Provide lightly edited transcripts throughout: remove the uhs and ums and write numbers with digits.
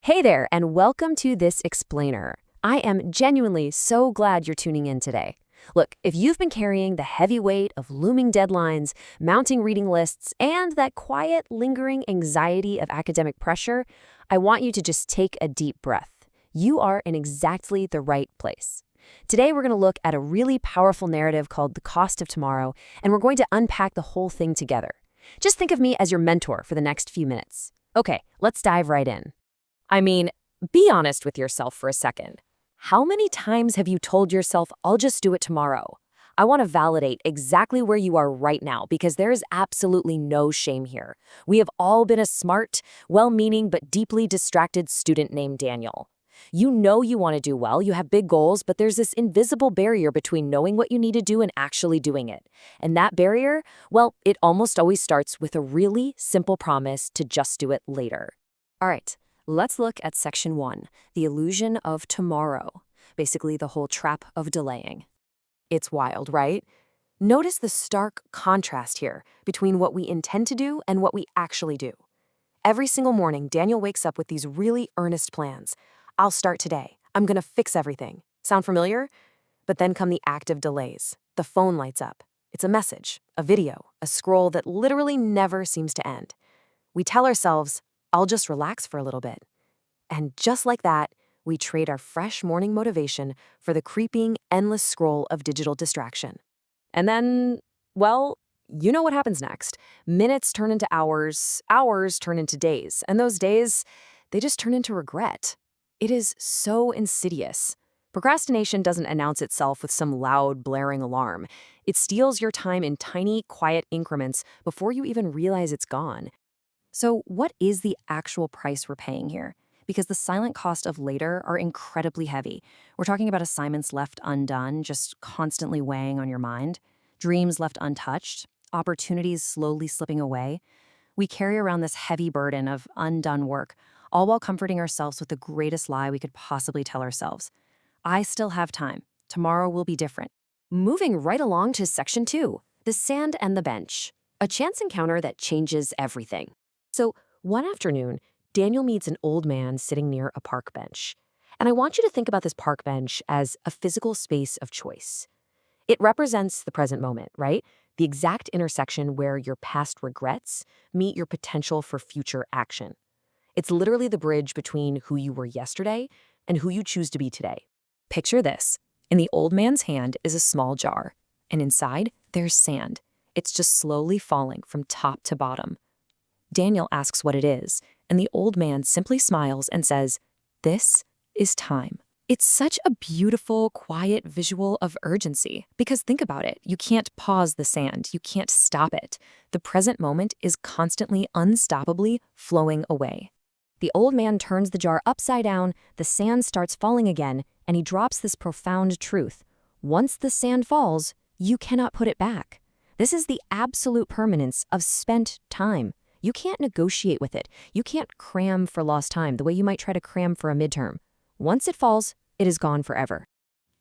Hey there, and welcome to This Explainer. I am genuinely so glad you're tuning in today. Look, if you've been carrying the heavy weight of looming deadlines, mounting reading lists, and that quiet, lingering anxiety of academic pressure, I want you to just take a deep breath. You are in exactly the right place. Today, we're going to look at a really powerful narrative called The Cost of Tomorrow, and we're going to unpack the whole thing together. Just think of me as your mentor for the next few minutes. Okay, let's dive right in. I mean, be honest with yourself for a second. How many times have you told yourself, I'll just do it tomorrow? I want to validate exactly where you are right now because there is absolutely no shame here. We have all been a smart, well-meaning, but deeply distracted student named Daniel. You know you want to do well, you have big goals, but there's this invisible barrier between knowing what you need to do and actually doing it. And that barrier, well, it almost always starts with a really simple promise to just do it later. All right. Let's look at Section 1, the illusion of tomorrow, basically the whole trap of delaying. It's wild, right? Notice the stark contrast here between what we intend to do and what we actually do. Every single morning, Daniel wakes up with these really earnest plans. I'll start today. I'm going to fix everything. Sound familiar? But then come the active delays. The phone lights up. It's a message, a video, a scroll that literally never seems to end. We tell ourselves, I'll just relax for a little bit. And just like that, we trade our fresh morning motivation for the creeping, endless scroll of digital distraction. And then, well, you know what happens next. Minutes turn into hours, hours turn into days, and those days, they just turn into regret. It is so insidious. Procrastination doesn't announce itself with some loud, blaring alarm. It steals your time in tiny, quiet increments before you even realize it's gone. So what is the actual price we're paying here? Because the silent cost of later are incredibly heavy. We're talking about assignments left undone, just constantly weighing on your mind, dreams left untouched, opportunities slowly slipping away. We carry around this heavy burden of undone work, all while comforting ourselves with the greatest lie we could possibly tell ourselves. I still have time. Tomorrow will be different. Moving right along to Section 2, the sand and the bench, a chance encounter that changes everything. So one afternoon, Daniel meets an old man sitting near a park bench. And I want you to think about this park bench as a physical space of choice. It represents the present moment, right? The exact intersection where your past regrets meet your potential for future action. It's literally the bridge between who you were yesterday and who you choose to be today. Picture this. In the old man's hand is a small jar, and inside there's sand. It's just slowly falling from top to bottom. Daniel asks what it is, and the old man simply smiles and says, "This is time." It's such a beautiful, quiet visual of urgency, because think about it, you can't pause the sand, you can't stop it. The present moment is constantly, unstoppably flowing away. The old man turns the jar upside down, the sand starts falling again, and he drops this profound truth. Once the sand falls, you cannot put it back. This is the absolute permanence of spent time. You can't negotiate with it. You can't cram for lost time the way you might try to cram for a midterm. Once it falls, it is gone forever.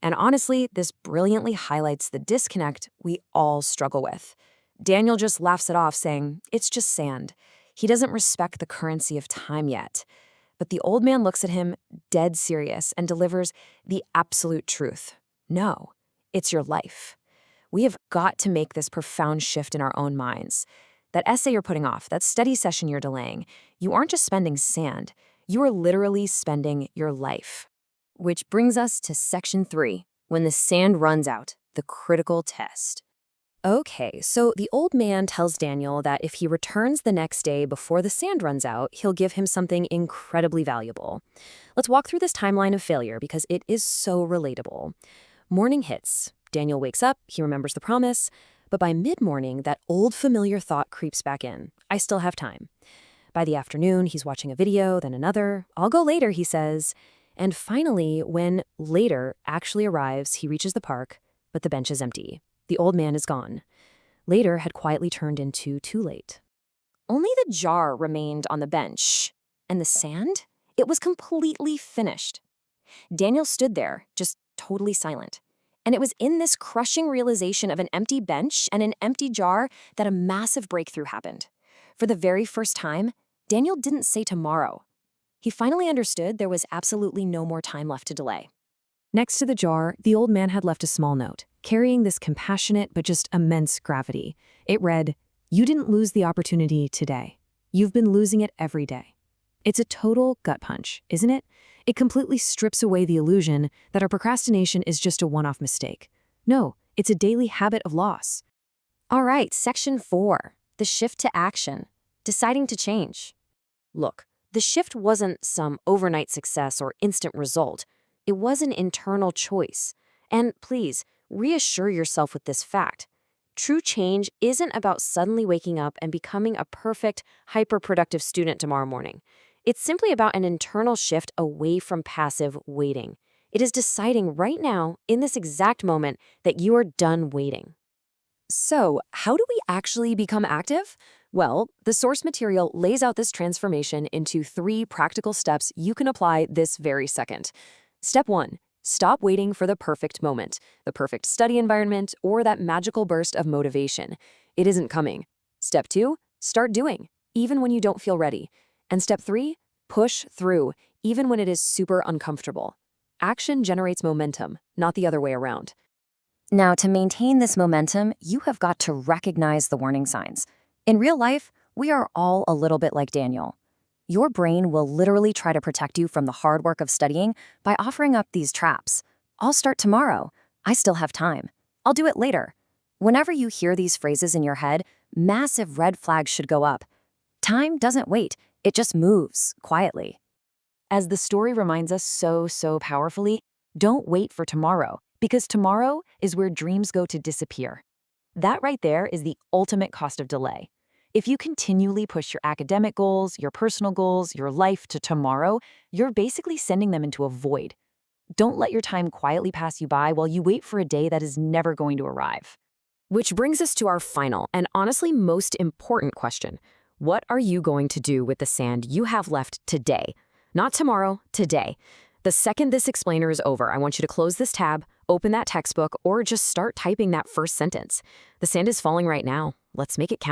And honestly, this brilliantly highlights the disconnect we all struggle with. Daniel just laughs it off, saying, "It's just sand." He doesn't respect the currency of time yet. But the old man looks at him dead serious and delivers the absolute truth. No, it's your life. We have got to make this profound shift in our own minds. That essay you're putting off, that study session you're delaying, you aren't just spending sand, you are literally spending your life. Which brings us to Section 3, when the sand runs out, the critical test. Okay, so the old man tells Daniel that if he returns the next day before the sand runs out, he'll give him something incredibly valuable. Let's walk through this timeline of failure because it is so relatable. Morning hits. Daniel wakes up, he remembers the promise. But by mid-morning, that old familiar thought creeps back in. I still have time. By the afternoon, he's watching a video, then another. I'll go later, he says. And finally, when later actually arrives, he reaches the park, but the bench is empty. The old man is gone. Later had quietly turned into too late. Only the jar remained on the bench. And the sand? It was completely finished. Daniel stood there, just totally silent. And it was in this crushing realization of an empty bench and an empty jar that a massive breakthrough happened. For the very first time, Daniel didn't say tomorrow. He finally understood there was absolutely no more time left to delay. Next to the jar, the old man had left a small note, carrying this compassionate but just immense gravity. It read, "You didn't lose the opportunity today. You've been losing it every day." It's a total gut punch, isn't it? It completely strips away the illusion that our procrastination is just a one-off mistake. No, it's a daily habit of loss. All right, section 4, the shift to action, deciding to change. Look, the shift wasn't some overnight success or instant result. It was an internal choice. And please, reassure yourself with this fact. True change isn't about suddenly waking up and becoming a perfect, hyper-productive student tomorrow morning. It's simply about an internal shift away from passive waiting. It is deciding right now, in this exact moment, that you are done waiting. So, how do we actually become active? Well, the source material lays out this transformation into 3 practical steps you can apply this very second. Step 1. Stop waiting for the perfect moment, the perfect study environment, or that magical burst of motivation. It isn't coming. Step 2. Start doing, even when you don't feel ready. And step 3. Push through, even when it is super uncomfortable. Action generates momentum, not the other way around. Now, to maintain this momentum, you have got to recognize the warning signs. In real life, we are all a little bit like Daniel. Your brain will literally try to protect you from the hard work of studying by offering up these traps. "I'll start tomorrow. I still have time. I'll do it later." Whenever you hear these phrases in your head, massive red flags should go up. Time doesn't wait. It just moves quietly. As the story reminds us so powerfully, don't wait for tomorrow, because tomorrow is where dreams go to disappear. That right there is the ultimate cost of delay. If you continually push your academic goals, your personal goals, your life to tomorrow, you're basically sending them into a void. Don't let your time quietly pass you by while you wait for a day that is never going to arrive. Which brings us to our final and honestly most important question. What are you going to do with the sand you have left today? Not tomorrow, today. The second this explainer is over, I want you to close this tab, open that textbook, or just start typing that first sentence. The sand is falling right now. Let's make it count.